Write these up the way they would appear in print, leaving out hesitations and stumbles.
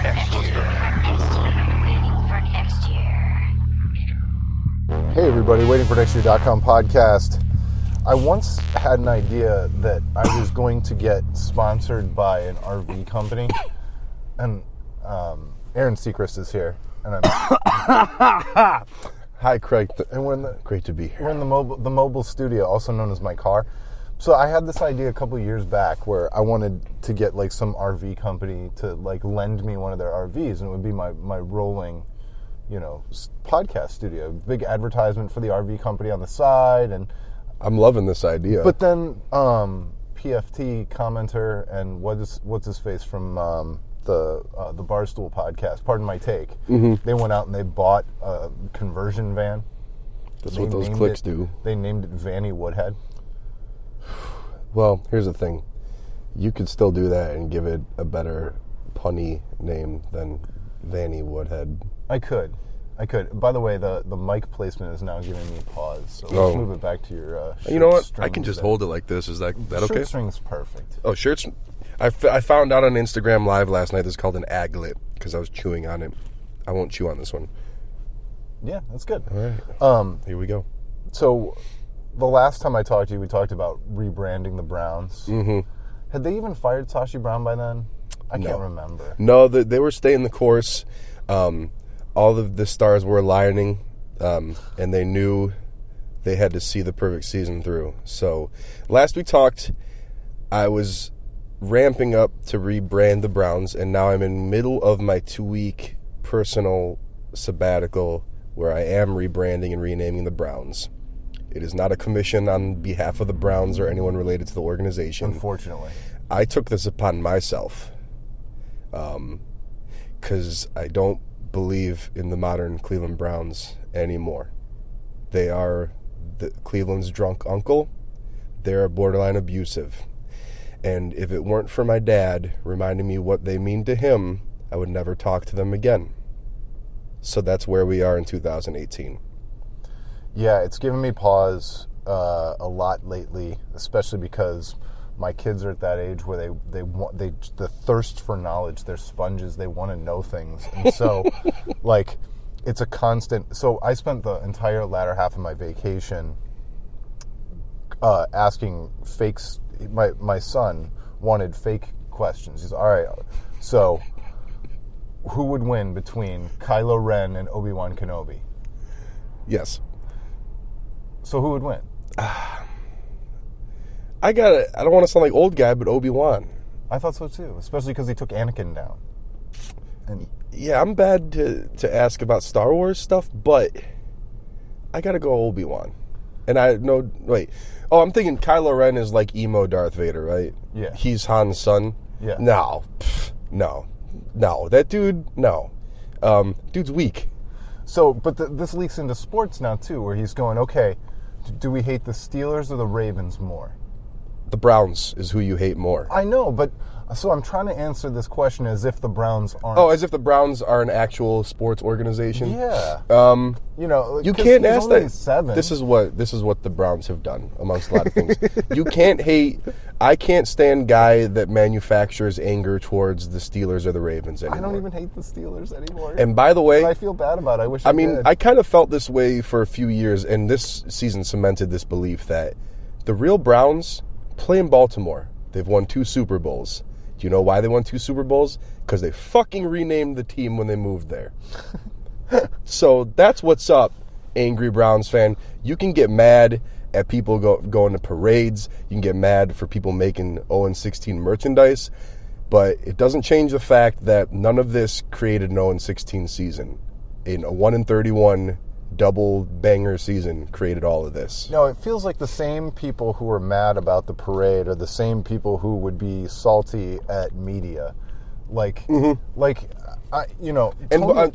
Hey everybody, waitingfornextyear.com podcast. I once had an idea that I was going to get sponsored by an RV company, and Aaron Seacrest is here, and I'm hi Craig, and Great to be here. we're in the mobile studio, also known as my car. So I had this idea a couple years back where I wanted to get like some RV company to like lend me one of their RVs, and it would be my rolling, podcast studio. Big advertisement for the RV company on the side, and I'm loving this idea. but then PFT commenter and what's his face from the Barstool podcast, Pardon My Take. Mm-hmm. They went out and they bought a conversion van. That's what those clicks do. They named it Vanny Woodhead. Well, here's the thing. You could still do that and give it a better punny name than Vanny Woodhead. I could. By the way, the mic placement is now giving me pause, so let's move it back to your shirt. You know what? I strings can just there. hold it like this. Is that okay? Shirt string's perfect. Oh, shirts. I found out on Instagram Live last night this is called an aglet because I was chewing on it. I won't chew on this one. Yeah, that's good. All right. Here we go. So, the last time I talked to you, we talked about rebranding the Browns. Mm-hmm. Had they even fired Sashi Brown by then? I No. can't remember. No, they were staying the course. All of the stars were aligning, and they knew they had to see the perfect season through. So, last we talked, I was ramping up to rebrand the Browns, and now I'm in middle of my 2-week personal sabbatical where I am rebranding and renaming the Browns. It is not a commission on behalf of the Browns or anyone related to the organization. Unfortunately. I took this upon myself because I don't believe in the modern Cleveland Browns anymore. They are Cleveland's drunk uncle. They're borderline abusive. And if it weren't for my dad reminding me what they mean to him, I would never talk to them again. So that's where we are in 2018. Yeah, it's given me pause a lot lately, especially because my kids are at that age where the thirst for knowledge, they're sponges, they want to know things. And so, like, it's a constant. So I spent the entire latter half of my vacation asking fakes. My son wanted fake questions. He's all right, so who would win between Kylo Ren and ObiWan Kenobi? Yes. So who would win? I don't want to sound like old guy, but Obi-Wan. I thought so too, especially because he took Anakin down. And Yeah, I'm bad to ask about Star Wars stuff, but I gotta go Obi-Wan. And I'm thinking Kylo Ren is like emo Darth Vader, right? Yeah. He's Han's son? Yeah. No. No. That dude, no. Dude's weak. so, but this leaks into sports now too, where he's going, okay, do we hate the Steelers or the Ravens more? The Browns is who you hate more. I know, but so I'm trying to answer this question as if the Browns aren't. Oh, as if the Browns are an actual sports organization? Yeah. You can't ask only that. 7. This is what the Browns have done, amongst a lot of things. You can't hate. I can't stand guy that manufactures anger towards the Steelers or the Ravens anymore. I don't even hate the Steelers anymore. And by the way, I feel bad about it. I did. I kind of felt this way for a few years, and this season cemented this belief that the real Browns play in Baltimore. They've won 2 Super Bowls. Do you know why they won 2 Super Bowls? Because they fucking renamed the team when they moved there. So that's what's up, angry Browns fan. You can get mad at people going to parades. You can get mad for people making 0-16 merchandise. But it doesn't change the fact that none of this created an 0-16 season. In a 1-31 double banger season created all of this. No, it feels like the same people who were mad about the parade are the same people who would be salty at media. Like, Mm-hmm.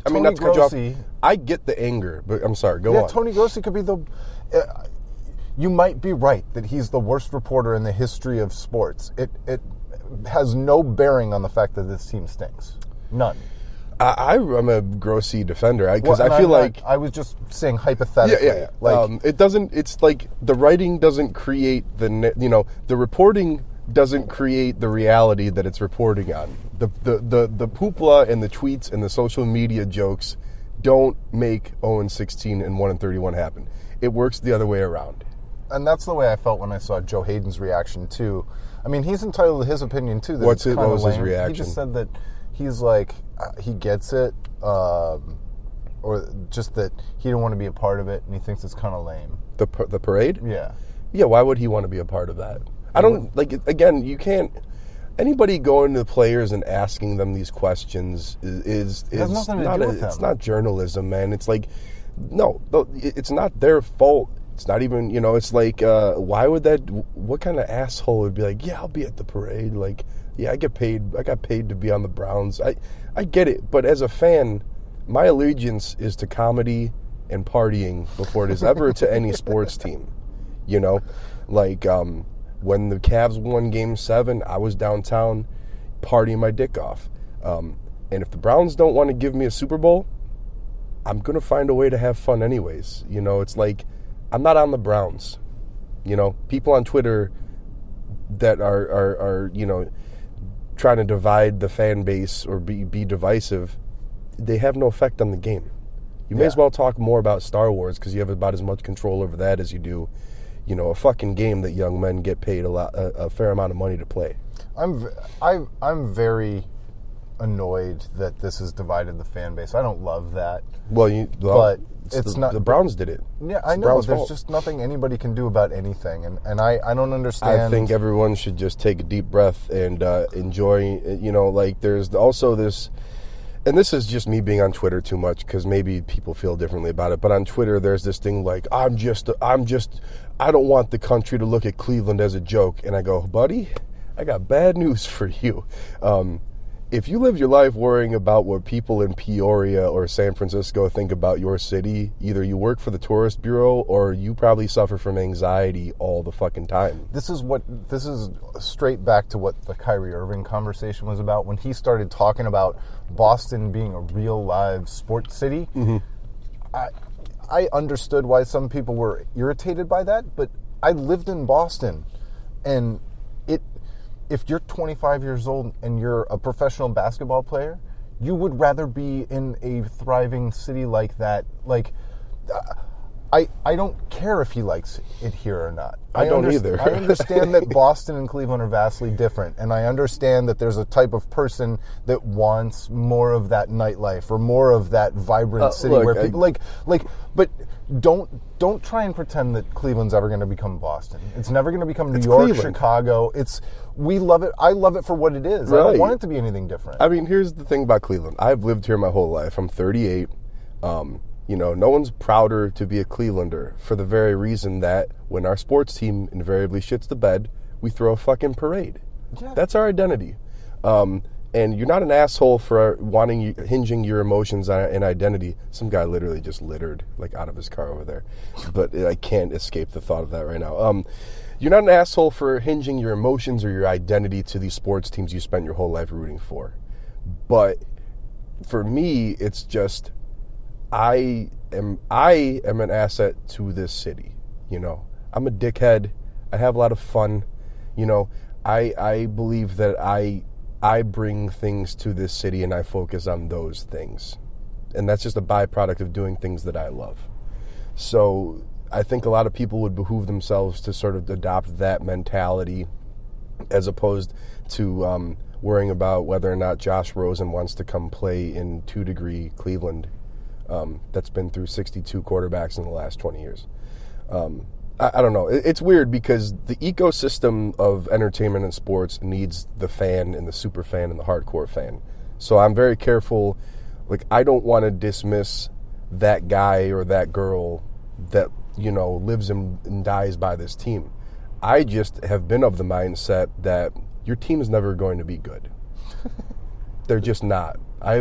Tony not to cut you off, Grossi. I get the anger, but I'm sorry, go on. Tony Grossi could be you might be right that he's the worst reporter in the history of sports. It has no bearing on the fact that this team stinks. None. I'm a Grossi defender because Well, I feel like I was just saying hypothetically. Like it doesn't. It's like the writing doesn't create the reporting doesn't create the reality that it's reporting on. The poopla and the tweets and the social media jokes don't make 0-16 and 1-31 happen. It works the other way around. And that's the way I felt when I saw Joe Hayden's reaction too. I mean, he's entitled to his opinion too. What was his reaction? He just said that he's like, he gets it, or just that he didn't want to be a part of it, and he thinks it's kind of lame. The parade? Yeah. Yeah, why would he want to be a part of that? I don't, like, again, you can't, anybody going to the players and asking them these questions is nothing to do with them. It's not journalism, man. It's like, no, it's not their fault. It's not even, it's like, why would that, what kind of asshole would be like, yeah, I'll be at the parade. Like, yeah, I got paid to be on the Browns. I get it, but as a fan, my allegiance is to comedy and partying before it is ever to any sports team. Like, when the Cavs won Game 7, I was downtown partying my dick off. And if the Browns don't want to give me a Super Bowl, I'm going to find a way to have fun anyways. It's like, I'm not on the Browns. People on Twitter that are trying to divide the fan base or be divisive, they have no effect on the game. You may as well talk more about Star Wars because you have about as much control over that as you do, a fucking game that young men get paid a fair amount of money to play. I'm very annoyed that this has divided the fan base. I don't love that. But it's not. The Browns did it. Yeah, I know. There's just nothing anybody can do about anything, and I don't understand. I think everyone should just take a deep breath and enjoy. Like there's also this, and this is just me being on Twitter too much because maybe people feel differently about it. But on Twitter, there's this thing like I don't want the country to look at Cleveland as a joke, and I go, buddy, I got bad news for you. If you live your life worrying about what people in Peoria or San Francisco think about your city, either you work for the tourist bureau or you probably suffer from anxiety all the fucking time. This is straight back to what the Kyrie Irving conversation was about. When he started talking about Boston being a real live sports city, mm-hmm. I understood why some people were irritated by that, but I lived in Boston, and if you're 25 years old and you're a professional basketball player, you would rather be in a thriving city like that. Like, I don't care if he likes it here or not. I don't either. I understand that Boston and Cleveland are vastly different, and I understand that there's a type of person that wants more of that nightlife or more of that vibrant city where people but don't try and pretend that Cleveland's ever going to become Boston. It's never going to become New York, Cleveland. Chicago. We love it. I love it for what it is. Right. I don't want it to be anything different. I mean, here's the thing about Cleveland. I've lived here my whole life. I'm 38. No one's prouder to be a Clevelander for the very reason that when our sports team invariably shits the bed, we throw a fucking parade. Yeah. That's our identity. And you're not an asshole for hinging your emotions on an identity. Some guy literally just littered out of his car over there. But I can't escape the thought of that right now. You're not an asshole for hinging your emotions or your identity to these sports teams you spent your whole life rooting for. But for me, it's just I am an asset to this city. I'm a dickhead. I have a lot of fun. I believe that I bring things to this city and I focus on those things. And that's just a byproduct of doing things that I love. So I think a lot of people would behoove themselves to sort of adopt that mentality as opposed to worrying about whether or not Josh Rosen wants to come play in 2-degree Cleveland that's been through 62 quarterbacks in the last 20 years. I don't know. It's weird because the ecosystem of entertainment and sports needs the fan and the super fan and the hardcore fan. So I'm very careful. I don't want to dismiss that guy or that girl that, lives and dies by this team. I just have been of the mindset that your team is never going to be good. They're just not. I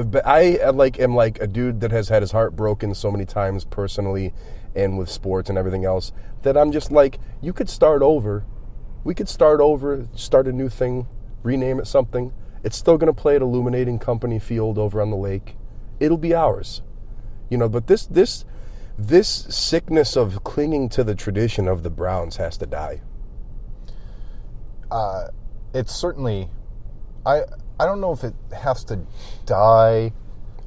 am like a dude that has had his heart broken so many times personally and with sports and everything else that I'm just like, you could start over. We could start over, start a new thing, rename it something. It's still going to play at Illuminating Company Field over on the lake. It'll be ours. But this sickness of clinging to the tradition of the Browns has to die. it's certainly, I don't know if it has to die.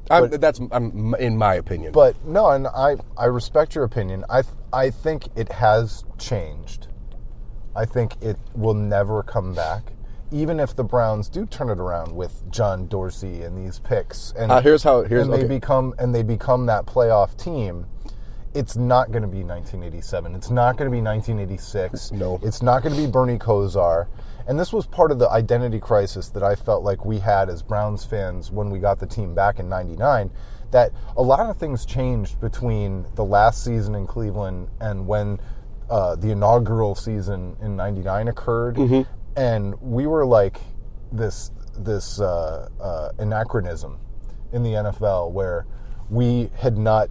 That's in my opinion. But no, and I respect your opinion. I think it has changed. I think it will never come back, even if the Browns do turn it around with John Dorsey and these picks. And they become that playoff team. It's not going to be 1987. It's not going to be 1986. No. It's not going to be Bernie Kosar. And this was part of the identity crisis that I felt like we had as Browns fans when we got the team back in '99, that a lot of things changed between the last season in Cleveland and when the inaugural season in '99 occurred. Mm-hmm. And we were like this anachronism in the NFL where we had not...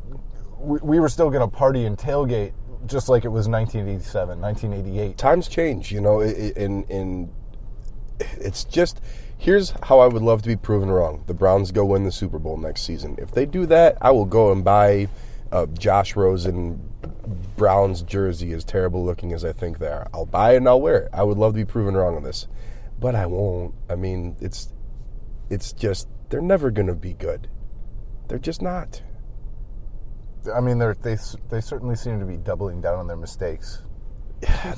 We were still going to party and tailgate just like it was 1987, 1988. Times change, and it's just, here's how I would love to be proven wrong. The Browns go win the Super Bowl next season. If they do that, I will go and buy Josh Rosen Browns jersey, as terrible looking as I think they are. I'll buy it and I'll wear it. I would love to be proven wrong on this, but I won't. I mean, it's just, they're never going to be good. They're just not. I mean, they certainly seem to be doubling down on their mistakes.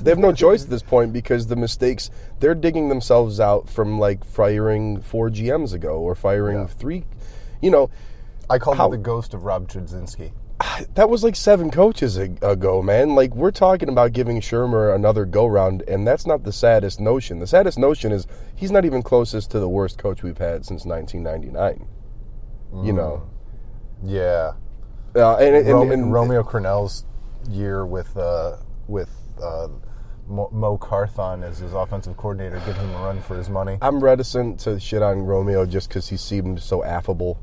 They have no choice at this point because the mistakes, they're digging themselves out from like firing 4 GMs ago or firing 3, I called it the ghost of Rob Chudzinski. That was like 7 coaches ago, man. Like, we're talking about giving Shermer another go-round, and that's not the saddest notion. The saddest notion is he's not even closest to the worst coach we've had since 1999. Yeah. And Romeo Crennel's year with Mo Carthon as his offensive coordinator, giving him a run for his money. I'm reticent to shit on Romeo just because he seemed so affable.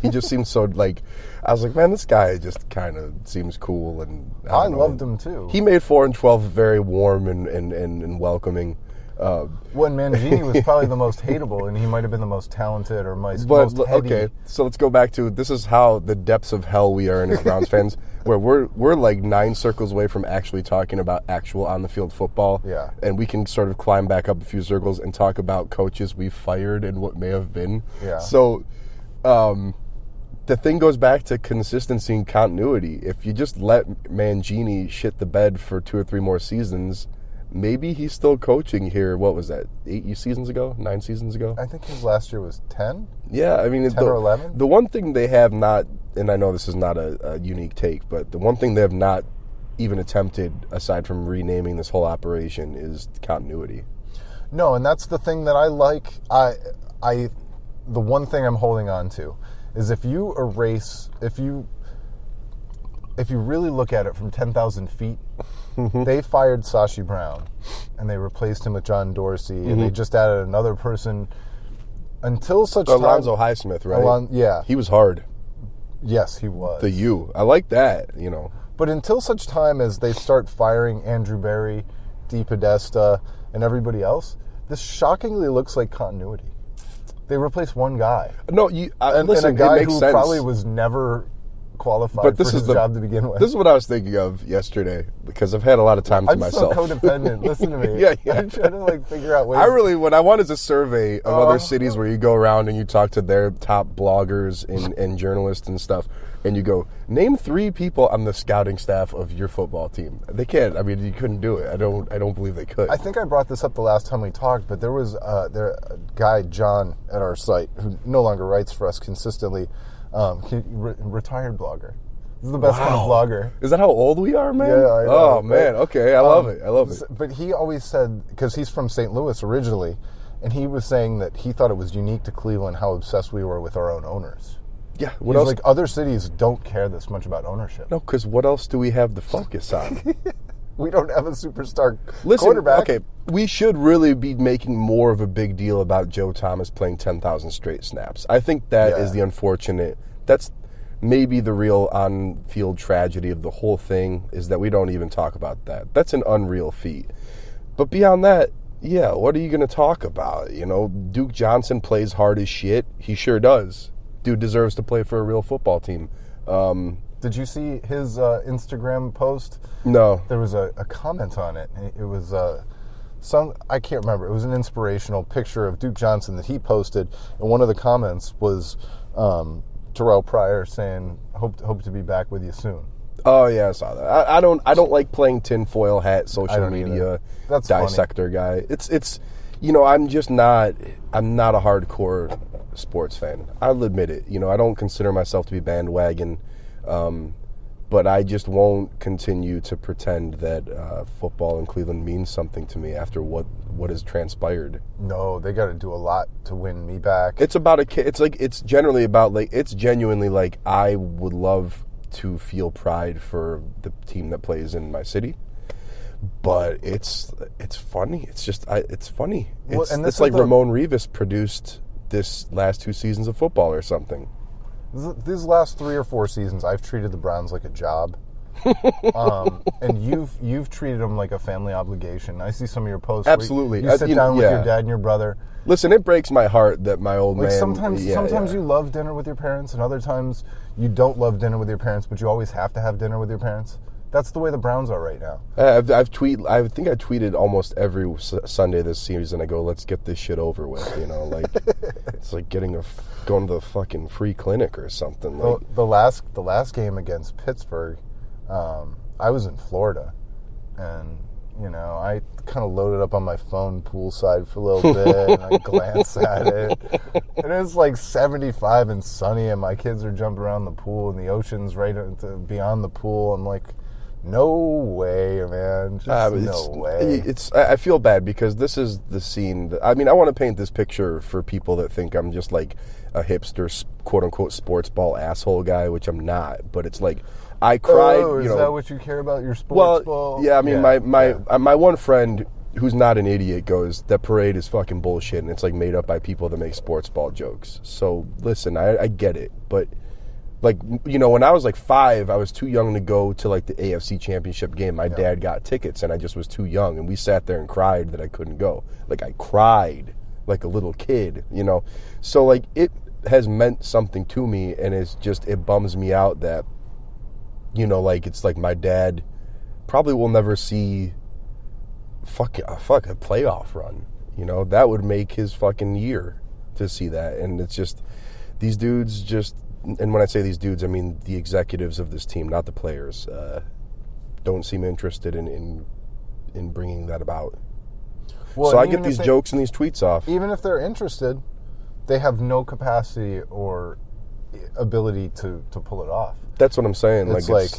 He just seemed so I was like, man, this guy just kind of seems cool, and I loved him too. He made 4 and 12 very warm and welcoming. When Mangini was probably the most hateable, and he might have been the most talented or most heady. Okay, so let's go back to, this is how the depths of hell we are in as Browns fans, where we're like 9 circles away from actually talking about actual on-the-field football. Yeah. And we can sort of climb back up a few circles and talk about coaches we've fired and what may have been. Yeah. So the thing goes back to consistency and continuity. If you just let Mangini shit the bed for 2 or 3 more seasons, maybe he's still coaching here. What was that, 8 seasons ago? 9 seasons ago? I think his last year was 10. Yeah, I mean, 10 or 11. The one thing they have not, and I know this is not a unique take, but the one thing they have not even attempted, aside from renaming this whole operation, is continuity. No, and that's the thing that I like. The one thing I'm holding on to is if you really look at it from 10,000 feet, they fired Sashi Brown, and they replaced him with John Dorsey, and they just added another person until such time... Alonzo Highsmith, right? Yeah. He was hard. Yes, he was. The U. I like that, But until such time as they start firing Andrew Berry, Dee Podesta, and everybody else, this shockingly looks like continuity. They replaced one guy. No, and a guy who probably was never qualified for his job to begin with. This is what I was thinking of yesterday, because I've had a lot of time to myself. I'm so codependent. Listen to me. Yeah. I'm trying to figure out ways. What I want is a survey of other cities where you go around and you talk to their top bloggers and journalists and stuff, and you go, name 3 people on the scouting staff of your football team. They can't. I mean, you couldn't do it. I don't believe they could. I think I brought this up the last time we talked, but there was a guy, John, at our site who no longer writes for us consistently. Retired blogger. This is the best kind of blogger. Is that how old we are, man? Yeah, I know. Oh, man. Okay, I love it. But he always said, because he's from St. Louis originally, and he was saying that he thought it was unique to Cleveland how obsessed we were with our own owners. Yeah. What else? Like, other cities don't care this much about ownership. No, because what else do we have to focus on? We don't have a superstar quarterback. Okay, we should really be making more of a big deal about Joe Thomas playing 10,000 straight snaps. I think that is the unfortunate. That's maybe the real on-field tragedy of the whole thing, is that we don't even talk about that. That's an unreal feat. But beyond that, what are you going to talk about? Duke Johnson plays hard as shit. He sure does. Dude deserves to play for a real football team. Did you see his Instagram post? No. There was a comment on it. It was I can't remember. It was an inspirational picture of Duke Johnson that he posted, and one of the comments was Terrell Pryor saying, "Hope to be back with you soon." Oh yeah, I saw that. I don't like playing tinfoil hat social media That's dissector funny. guy. It's I'm not a hardcore sports fan. I'll admit it. I don't consider myself to be bandwagon, but I just won't continue to pretend that football in Cleveland means something to me after what has transpired. No, they got to do a lot to win me back. It's about it's genuinely like I would love to feel pride for the team that plays in my city. But it's funny. It's just it's funny. It's like Ramon Rivas produced this last 2 seasons of football or something. These last 3 or 4 seasons, I've treated the Browns like a job, and you've treated them like a family obligation. I see some of your posts. Absolutely, you sit down with your dad and your brother. Listen, it breaks my heart that my old man. Sometimes you love dinner with your parents, and other times you don't love dinner with your parents, but you always have to have dinner with your parents. That's the way the Browns are right now. I think I tweeted almost every Sunday this season. I go, let's get this shit over with. It's like going to the fucking free clinic or something. The last game against Pittsburgh, I was in Florida, and I kind of loaded up on my phone poolside for a little bit, and I glance at it, and it's like 75 and sunny, and my kids are jumping around the pool, and the ocean's right beyond the pool. I'm like, no way, man. No way. I feel bad because this is the scene. I want to paint this picture for people that think I'm just like a hipster, quote unquote, sports ball asshole guy, which I'm not. But it's like I cried. Oh, is that what you care about, your sports ball? Yeah. My one friend who's not an idiot goes, that parade is fucking bullshit, and it's like made up by people that make sports ball jokes. So listen, I get it, but. When I was like 5, I was too young to go to like the AFC Championship game. My dad got tickets, and I just was too young. And we sat there and cried that I couldn't go. Like, I cried like a little kid, So, like, it has meant something to me, and it bums me out that, it's like my dad probably will never see a playoff run. That would make his fucking year to see that. And it's just, these dudes just... And when I say these dudes, I mean the executives of this team, not the players, don't seem interested in bringing that about. Well, so I get these jokes and these tweets off. Even if they're interested, they have no capacity or ability to pull it off. That's what I'm saying. It's like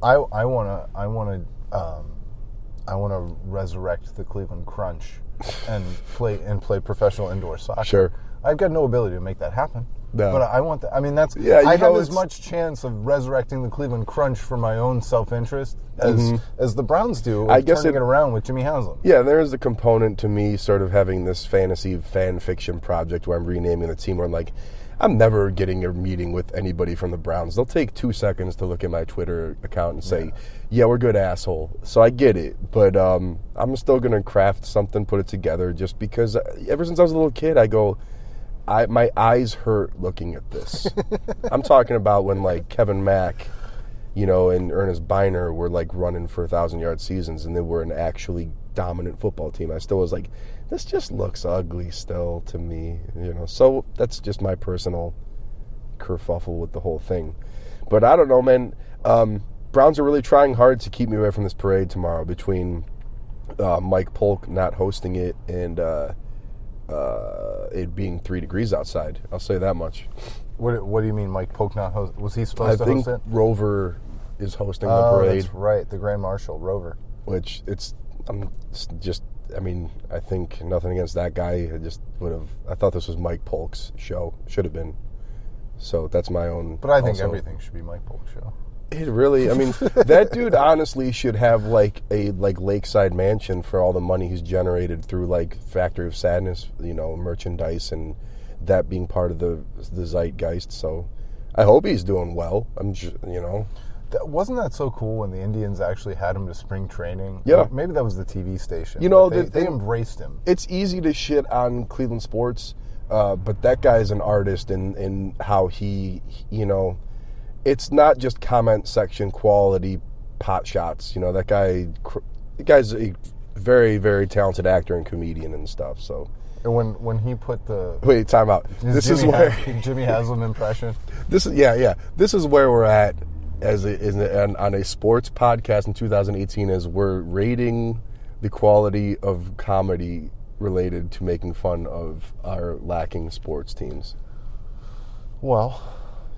I want to resurrect the Cleveland Crunch and play professional indoor soccer. Sure. I've got no ability to make that happen. No. But I want that. I have as much chance of resurrecting the Cleveland Crunch for my own self-interest as the Browns do of turning it around with Jimmy Haslam. Yeah, there is the component to me sort of having this fantasy fan fiction project where I'm renaming the team where I'm like, I'm never getting a meeting with anybody from the Browns. They'll take 2 seconds to look at my Twitter account and say, yeah, we're good, asshole. So I get it. But I'm still going to craft something, put it together, just because ever since I was a little kid, I go... my eyes hurt looking at this. I'm talking about when like Kevin Mack, and Ernest Biner were like running for 1,000-yard seasons, and they were an actually dominant football team. I still was like, this just looks ugly still to me, So that's just my personal kerfuffle with the whole thing. But I don't know, man. Browns are really trying hard to keep me away from this parade tomorrow between Mike Polk not hosting it and. It being 3 degrees outside. I'll say that much. What do you mean, Mike Polk not host? Was he supposed to host it? I think Rover is hosting the parade. That's right, the Grand Marshal, Rover. Which I think nothing against that guy. I thought this was Mike Polk's show. Should have been. So that's my own. But I think everything should be Mike Polk's show. It really, that dude honestly should have like a lakeside mansion for all the money he's generated through like Factory of Sadness, merchandise, and that being part of the zeitgeist. So I hope he's doing well. Wasn't that so cool when the Indians actually had him to spring training? Yeah. Maybe that was the TV station. They embraced him. It's easy to shit on Cleveland sports, but that guy's an artist in how he, it's not just comment section quality pot shots. The guy's very, very talented actor and comedian and stuff. So, And when he put the wait, time out. This is where Jimmy Haslam impression. This is This is where we're at on a sports podcast in 2018. As we're rating the quality of comedy related to making fun of our lacking sports teams. Well,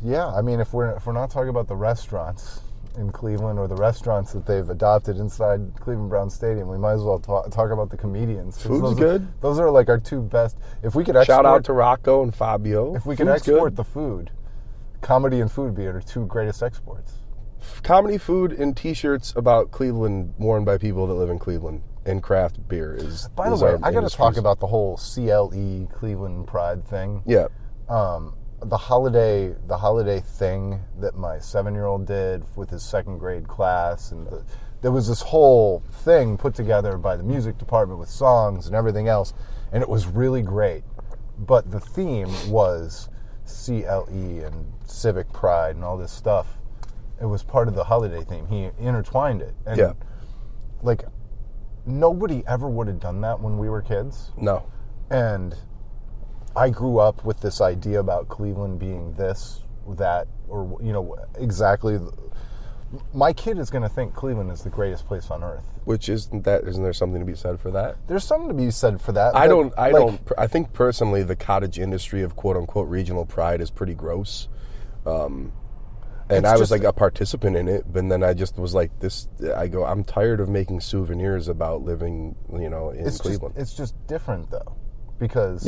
yeah. I mean, if we're not talking about the restaurants in Cleveland or the restaurants that they've adopted inside Cleveland Brown Stadium, we might as well talk about the comedians. Food's good. Those are like our two best. If we could export, shout out to Rocco and Fabio. If we could export the food, comedy and food be our two greatest exports. Comedy, food, and T-shirts about Cleveland worn by people that live in Cleveland, and craft beer is. By the way, I got to talk about the whole CLE Cleveland Pride thing. Yeah. The holiday thing that my 7-year-old did with his second grade class, and there was this whole thing put together by the music department with songs and everything else, and it was really great. But the theme was CLE and civic pride and all this stuff. It was part of the holiday theme. He intertwined it. And like, nobody ever would have done that when we were kids. No. And I grew up with this idea about Cleveland being this, that, or, exactly. My kid is going to think Cleveland is the greatest place on earth. Which isn't there something to be said for that? There's something to be said for that. I think personally the cottage industry of quote unquote regional pride is pretty gross. And I was like a participant in it, but then I just was like this. I'm tired of making souvenirs about living, in Cleveland. It's just different though, because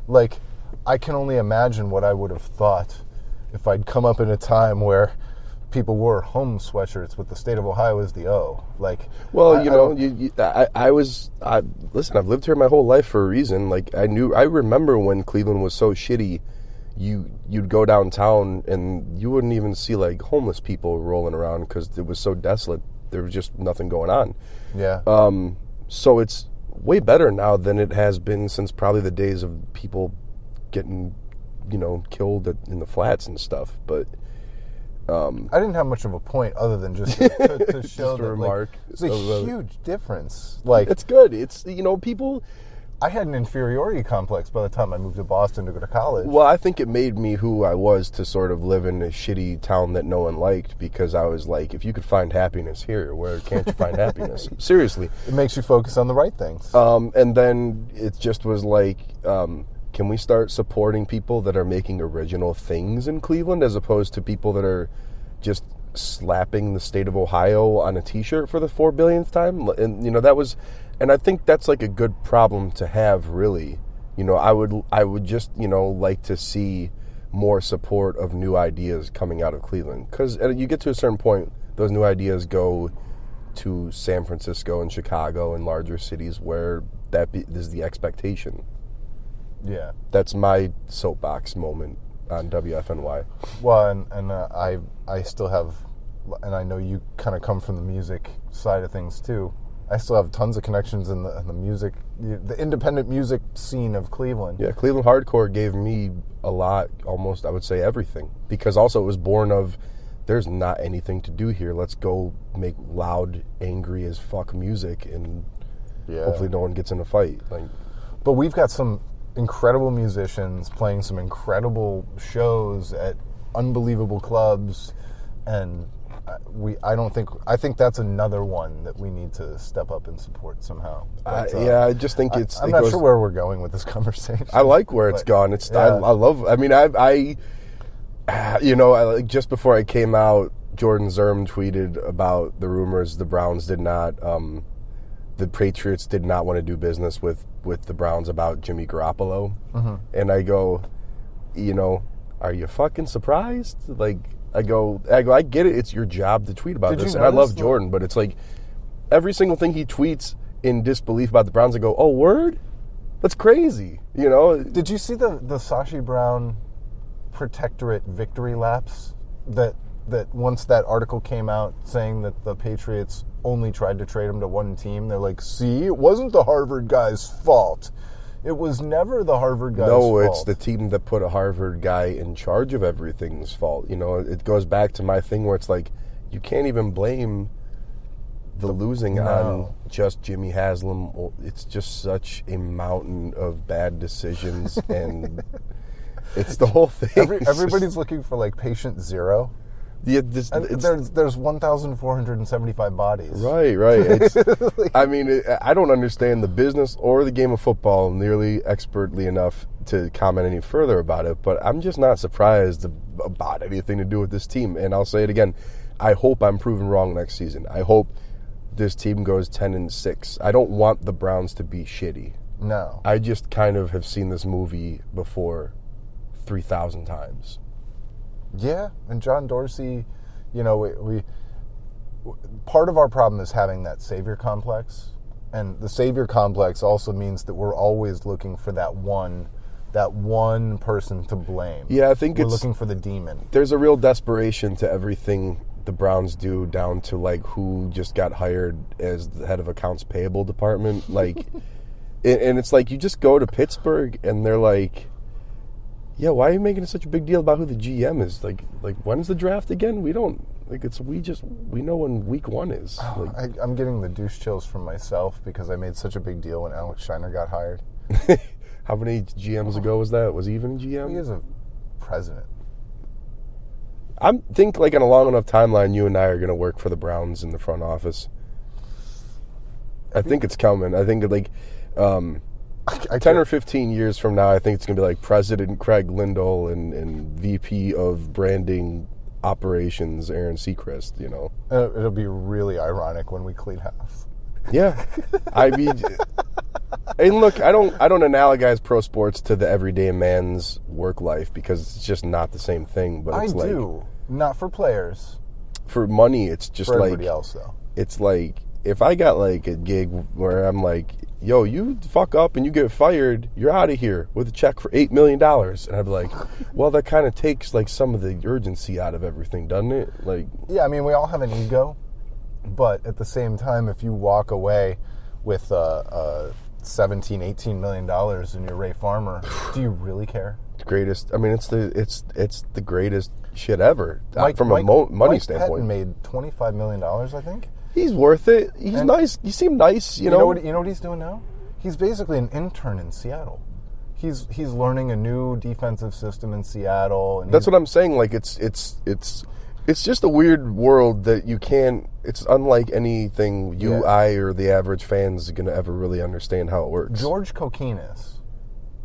like, I can only imagine what I would have thought if I'd come up in a time where people wore home sweatshirts with the state of Ohio as the O. Like, well, listen, I've lived here my whole life for a reason. Like, I remember when Cleveland was so shitty, you'd go downtown and you wouldn't even see like homeless people rolling around because it was so desolate. There was just nothing going on. Yeah. So it's way better now than it has been since probably the days of people getting, killed in the flats and stuff. But I didn't have much of a point other than just to show that remark. Like, it's a huge difference. Like, it's good. It's people. I had an inferiority complex by the time I moved to Boston to go to college. Well, I think it made me who I was to sort of live in a shitty town that no one liked, because I was like, if you could find happiness here, where can't you find happiness? Seriously. It makes you focus on the right things. And then it just was like, can we start supporting people that are making original things in Cleveland as opposed to people that are just slapping the state of Ohio on a T-shirt for the 4 billionth time? And, that was... And I think that's like a good problem to have, really. I would just, like to see more support of new ideas coming out of Cleveland. Because you get to a certain point, those new ideas go to San Francisco and Chicago and larger cities where is the expectation. Yeah. That's my soapbox moment on WFNY. Well, and I still have, and I know you kind of come from the music side of things too. I still have tons of connections in the music, the independent music scene of Cleveland. Yeah, Cleveland hardcore gave me a lot, almost I would say everything, because also it was born of, there's not anything to do here. Let's go make loud, angry as fuck music, and hopefully no one gets in a fight. But we've got some incredible musicians playing some incredible shows at unbelievable clubs, and I think that's another one that we need to step up and support somehow. I just think I'm not sure where we're going with this conversation. I like where it's gone. I love. I mean, just before I came out, Jordan Zerm tweeted about the rumors the Browns did not, the Patriots did not want to do business with the Browns about Jimmy Garoppolo, and I go, are you fucking surprised? I go, I get it. It's your job to tweet about this, and I love Jordan, but it's like every single thing he tweets in disbelief about the Browns, I go, oh, word? That's crazy, Did you see the Sashi Brown protectorate victory laps that once that article came out saying that the Patriots only tried to trade him to one team, they're like, see, it wasn't the Harvard guy's fault. It was never the Harvard guy's fault. No, it's the team that put a Harvard guy in charge of everything's fault. It goes back to my thing where it's like, you can't even blame the losing on just Jimmy Haslam, it's just such a mountain of bad decisions, and it's the whole thing. Everybody's looking for like patient zero. Yeah, there's 1,475 bodies. Right. It's, I mean, I don't understand the business or the game of football nearly expertly enough to comment any further about it, but I'm just not surprised about anything to do with this team. And I'll say it again, I hope I'm proven wrong next season. I hope this team goes 10-6. I don't want the Browns to be shitty. No. I just kind of have seen this movie before 3,000 times. Yeah, and John Dorsey, we part of our problem is having that savior complex, and the savior complex also means that we're always looking for that one person to blame. Yeah, I think we're looking for the demon. There's a real desperation to everything the Browns do, down to like who just got hired as the head of accounts payable department, like, and it's like you just go to Pittsburgh and they're like, yeah, why are you making such a big deal about who the GM is? Like when's the draft again? We don't, like, we know when week 1 is. Like, I'm getting the douche chills from myself because I made such a big deal when Alex Shiner got hired. How many GMs ago was that? Was he even a GM? He is a president. I think like in a long enough timeline, you and I are going to work for the Browns in the front office. I think it's coming. I think like 10 or 15 years from now, I think it's going to be like President Craig Lindell and VP of Branding Operations Aaron Seacrest, It'll be really ironic when we clean house. Yeah. I mean, and look, I don't analogize pro sports to the everyday man's work life because it's just not the same thing. But it's I do. Not for players. For money, it's just for like everybody else, though. It's like if I got like a gig where I'm like, yo, you fuck up and you get fired, you're out of here with a check for $8 million. And I'd be like, well, that kind of takes like some of the urgency out of everything, doesn't it? Like, yeah, I mean, we all have an ego, but at the same time, if you walk away with $17, $18 million and you're Ray Farmer, do you really care? The greatest. I mean, it's the greatest shit ever from a money Mike standpoint. Patton made $25 million, I think. He's worth it. He's nice. You seem nice. You know what he's doing now? He's basically an intern in Seattle. He's learning a new defensive system in Seattle. And that's what I'm saying. Like it's just a weird world that you can't. It's unlike anything I, or the average fan's gonna ever really understand how it works. George Kokinis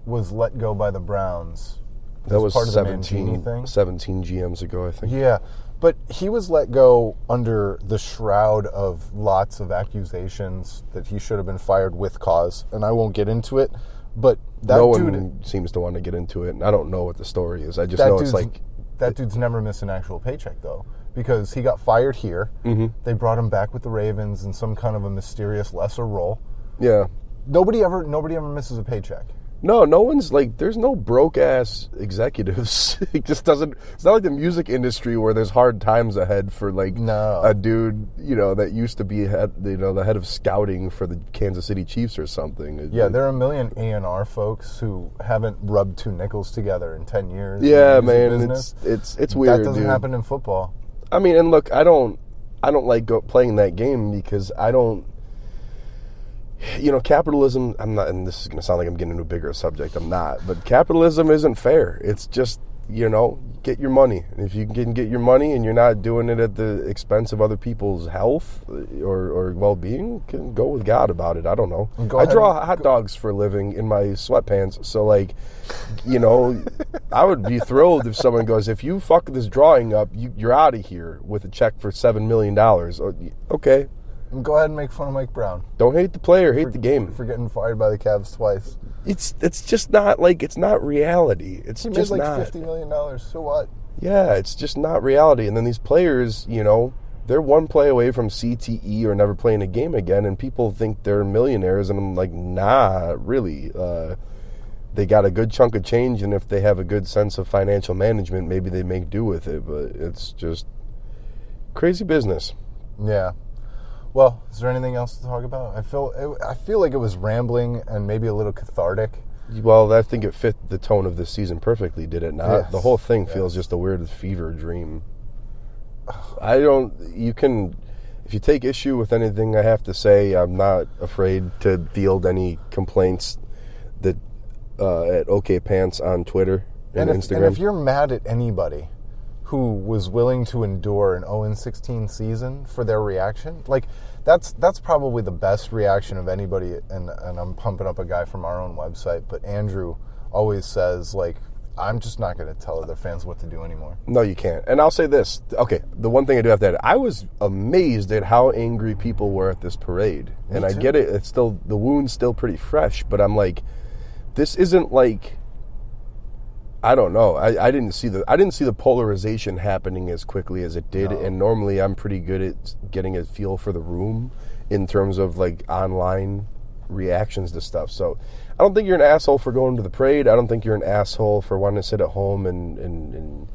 was let go by the Browns. That was part of 17 the Mangini thing. 17 GMs ago, I think. Yeah. But he was let go under the shroud of lots of accusations that he should have been fired with cause. And I won't get into it, but no one seems to want to get into it. And I don't know what the story is. I just know it's like... That dude's never missed an actual paycheck, though, because he got fired here. Mm-hmm. They brought him back with the Ravens in some kind of a mysterious lesser role. Yeah. Nobody ever misses a paycheck. No one's like, there's no broke ass executives. It just doesn't, it's not like the music industry where there's hard times ahead for like a dude, that used to be the head of scouting for the Kansas City Chiefs or something. Yeah, there are a million A&R folks who haven't rubbed two nickels together in 10 years. Yeah, man, it's weird. That doesn't happen in football. I mean, and look, I don't like playing that game because I don't. Capitalism, I'm not, and this is going to sound like I'm getting into a bigger subject, I'm not, but capitalism isn't fair. It's just, get your money. And if you can get your money and you're not doing it at the expense of other people's health or well-being, can go with God about it. I don't know. I draw hot dogs for a living in my sweatpants, so I would be thrilled if someone goes, if you fuck this drawing up, you're out of here with a check for $7 million. Okay. Go ahead and make fun of Mike Brown. Don't hate the player, hate the game. For getting fired by the Cavs twice. It's just not like, it's not reality. It's just made not. $50 million. So what? Yeah, it's just not reality. And then these players, they're one play away from CTE or never playing a game again, and people think they're millionaires, and I'm like, nah, really. They got a good chunk of change, and if they have a good sense of financial management, maybe they make do with it. But it's just crazy business. Yeah. Well, is there anything else to talk about? I feel like it was rambling and maybe a little cathartic. Well, I think it fit the tone of this season perfectly, did it not? Yes. The whole thing feels just a weird fever dream. if you take issue with anything I have to say, I'm not afraid to field any complaints that at OK Pants on Twitter and Instagram. And if you're mad at anybody who was willing to endure an 0-16 season for their reaction, like that's probably the best reaction of anybody. And I'm pumping up a guy from our own website, but Andrew always says, like, I'm just not going to tell other fans what to do anymore. No, you can't. And I'll say this. Okay, the one thing I do have to add, I was amazed at how angry people were at this parade. Me and I too. get it. It's still, the wound's still pretty fresh, but I'm like, this isn't like, I don't know. I didn't see the polarization happening as quickly as it did. No. And normally I'm pretty good at getting a feel for the room in terms of like online reactions to stuff. So I don't think you're an asshole for going to the parade. I don't think you're an asshole for wanting to sit at home and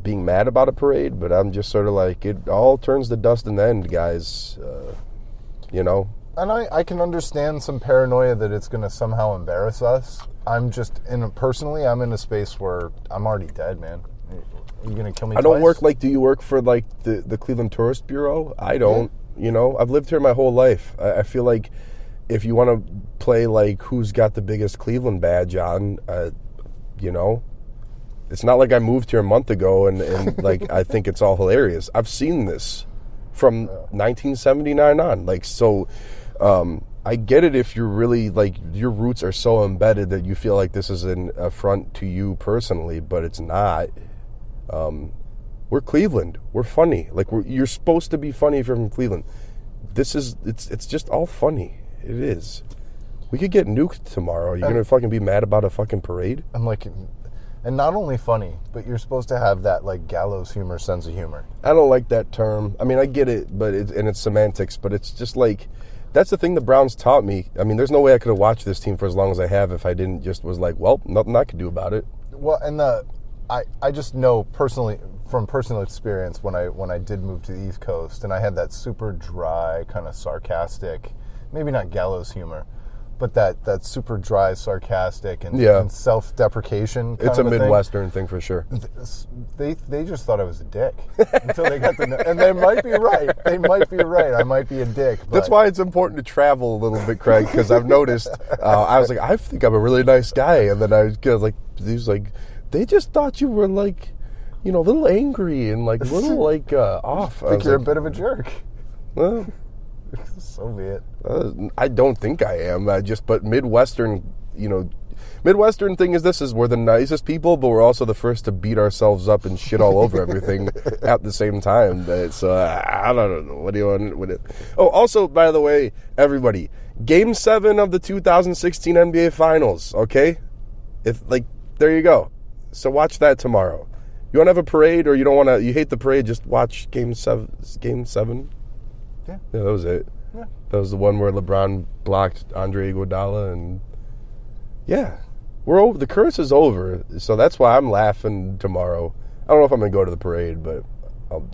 being mad about a parade, but I'm just sort of like, it all turns to dust in the end, guys. You know? And I can understand some paranoia that it's going to somehow embarrass us. I'm just, personally, I'm in a space where I'm already dead, man. Are you going to kill me I don't twice? work like, do you work for like the Cleveland Tourist Bureau? I don't. You know, I've lived here my whole life. I feel like if you want to play like who's got the biggest Cleveland badge on, you know, it's not like I moved here a month ago and like I think it's all hilarious. I've seen this from 1979 on. Like, so I get it if you're really like your roots are so embedded that you feel like this is an affront to you personally, but it's not. We're Cleveland. We're funny. Like you're supposed to be funny if you're from Cleveland. It's just all funny. It is. We could get nuked tomorrow. You're going to fucking be mad about a fucking parade? I'm like, and not only funny, but you're supposed to have that like gallows humor, sense of humor. I don't like that term. I mean, I get it, but it's semantics, but it's just like, that's the thing the Browns taught me. I mean, there's no way I could have watched this team for as long as I have if I didn't just was like, well, nothing I could do about it. Well, and I just know personally from personal experience when I did move to the East Coast and I had that super dry, kind of sarcastic, maybe not gallows humor, but that super dry, sarcastic, and self-deprecation. It's a Midwestern thing for sure. They just thought I was a dick until they got to know, and they might be right. They might be right. I might be a dick. But. That's why it's important to travel a little bit, Craig, because I've noticed. I was like, I think I'm a really nice guy, and then I was like, he's like, they just thought you were like, you know, a little angry and like a little like off. I think you're a bit of a jerk. Well. So be it. I don't think I am. But Midwestern, you know, Midwestern thing is we're the nicest people, but we're also the first to beat ourselves up and shit all over everything at the same time. So I don't know. What do you want with it? Oh, also, by the way, everybody, Game 7 of the 2016 NBA Finals. Okay, there you go. So watch that tomorrow. You want to have a parade, or you hate the parade? Just watch Game 7. Game 7. Yeah, that was it. Yeah. That was the one where LeBron blocked Andre Iguodala, and yeah, we're over. The curse is over, so that's why I'm laughing tomorrow. I don't know if I'm gonna go to the parade, but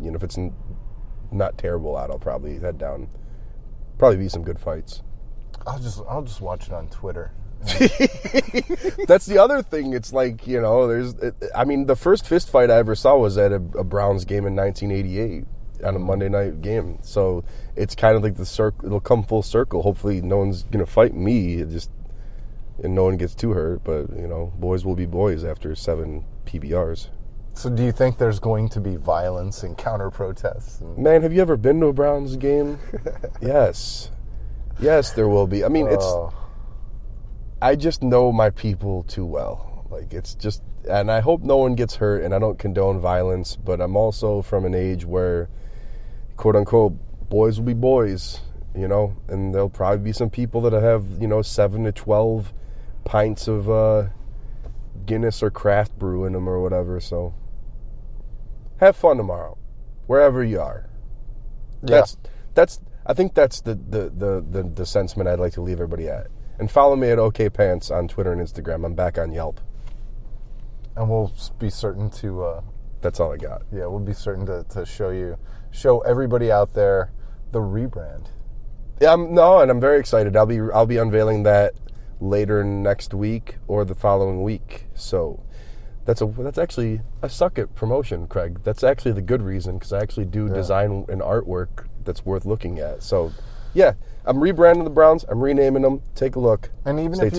if it's not terrible out, I'll probably head down. Probably be some good fights. I'll just watch it on Twitter. That's the other thing. It's like, the first fist fight I ever saw was at a Browns game in 1988. On a Monday night game, so it's kind of like the circle. It'll come full circle. Hopefully, no one's gonna fight me. And no one gets too hurt. But boys will be boys after 7 PBRs. So, do you think there's going to be violence and counter protests? Man, have you ever been to a Browns game? Yes, there will be. I mean, I just know my people too well. Like and I hope no one gets hurt. And I don't condone violence, but I'm also from an age where, quote unquote, boys will be boys, and there'll probably be some people that have, 7 to 12 pints of Guinness or craft brew in them or whatever. So have fun tomorrow, wherever you are. Yeah. I think that's the sentiment I'd like to leave everybody at. And follow me at OK Pants on Twitter and Instagram. I'm back on Yelp. And we'll be certain to... that's all I got. Yeah, we'll be certain to show everybody out there the rebrand. Yeah, and I'm very excited. I'll be unveiling that later next week or the following week. So that's actually, I suck at promotion, Craig. That's actually the good reason, because I actually do design and artwork that's worth looking at. So, yeah, I'm rebranding the Browns. I'm renaming them. Take a look. And even if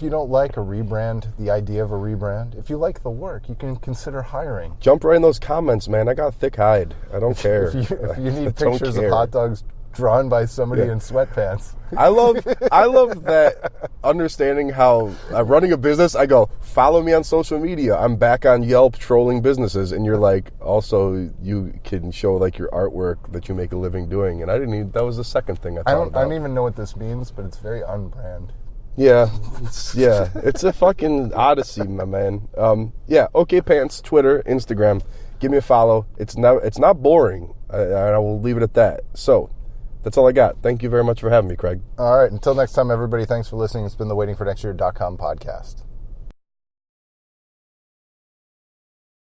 you don't like a rebrand, the idea of a rebrand, if you like the work, you can consider hiring. Jump right in those comments, man. I got thick hide. I don't care. If you need pictures of hot dogs drawn by somebody in sweatpants. I love that understanding how running a business, I go, follow me on social media. I'm back on Yelp trolling businesses, and you're like, also you can show like your artwork that you make a living doing. And that was the second thing I thought about. I don't even know what this means, but it's very on-brand. Yeah. It's a fucking odyssey, my man. Okay Pants, Twitter, Instagram. Give me a follow. It's not boring. I will leave it at that. So that's all I got. Thank you very much for having me, Craig. All right. Until next time, everybody, thanks for listening. It's been the waitingfornextyear.com podcast.